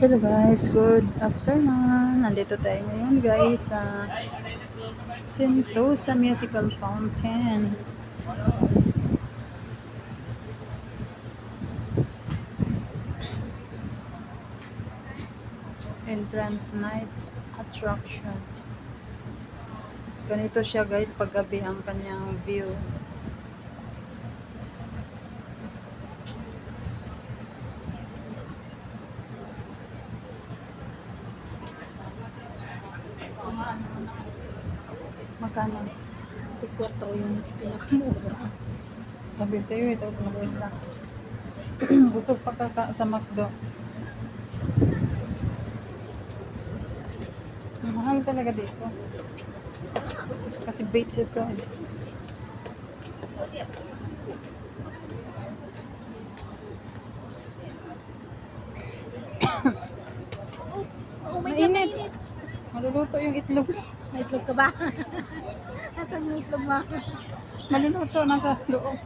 Hello guys, good afternoon. Nandito tayo ngayon guys sa Sentosa Musical Fountain. Entrance night attraction. Ganito siya guys paggabi ang kanyang view. Magkano? 4 yung pinakamura. Sabi sa'yo ito sa maliit lang. Busog pa ka sa McDo. Mahal talaga dito. Kasi beach ito. Oh my God, Mainit. Maluluto yung itlog. may itlog ka ba? Nasaan yung itlog mo? Maluluto nasa loob.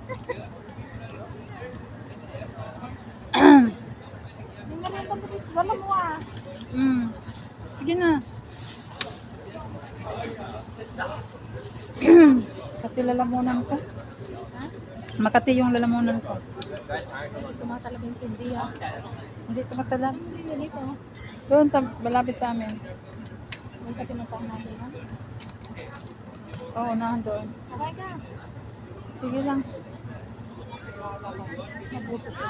Yung merienda mo dito, wala mo ah. Sige na. Makati lalamunan ko. Ha? Makati yung lalamunan ko. Tumatalab yung tindi ah. Hindi tumatalab. Hindi na dito. Doon sa malapit sa amin. May sa pinuntahan natin ha. Oo, doon. Okay ka. Sige lang. Mabuti ka.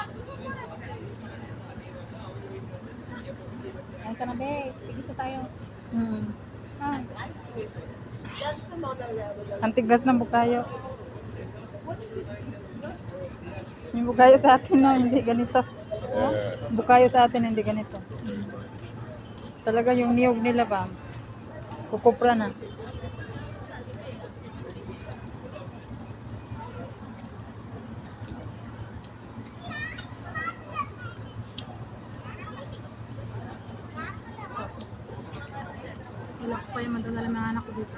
Ay ka na be, tigis na tayo. Ha? Ang tigas ng bukayo. Yung bukayo sa atin no, hindi ganito. Bukayo sa atin hindi ganito. Talaga yung niyog nila ba? Kukupra na. Wala ko pa yung madadala mga anak ko dito.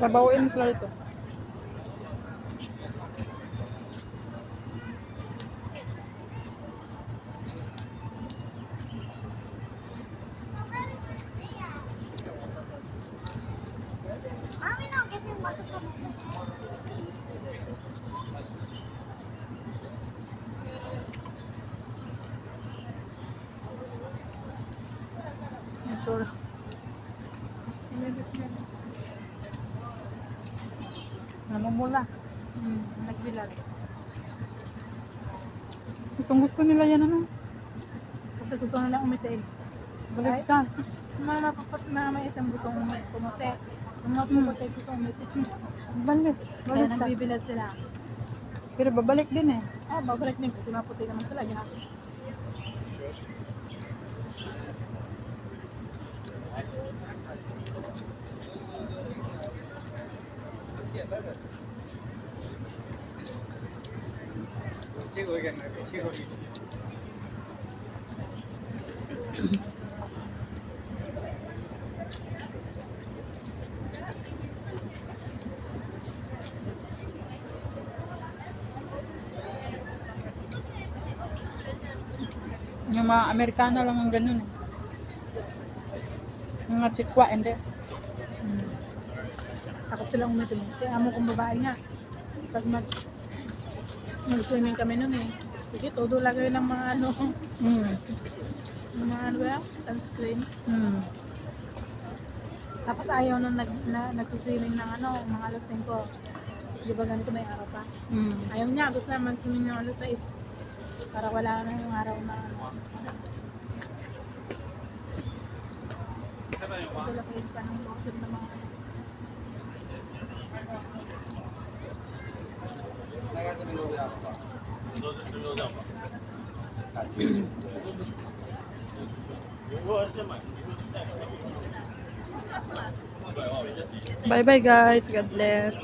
Trabahuin mo sila dito. Sure. Namumula. Nagbilag. Gustong gusto nila yan ano. Kasi gusto nila umitin. Balik ka. Mga maitim gusto pumuti. Yung mga pumuti gusto umitin. Balik. Kaya Balik ka. nagbibilad sila. Pero babalik din eh. Babalik din kasi maputi naman talaga. Yung mga Amerikana lang ang ganun eh. Yung mga chikwa, hindi. Takot silang umitin. Kaya amo kong babae nga. Pag mag-swimming kami nun eh. Sige, todo lagay ng mga ano. Yung mga ano ba? Sunscreen. Tapos ayaw nung nag-swimming ng ano, mga alas 5. Di ba ganito may araw pa? Ayaw niya, gusto na mag-swimming ng alas 6. Para wala na yung araw na ano. Ito lang kayo sa ng lotion ng mga Bye bye guys. God bless.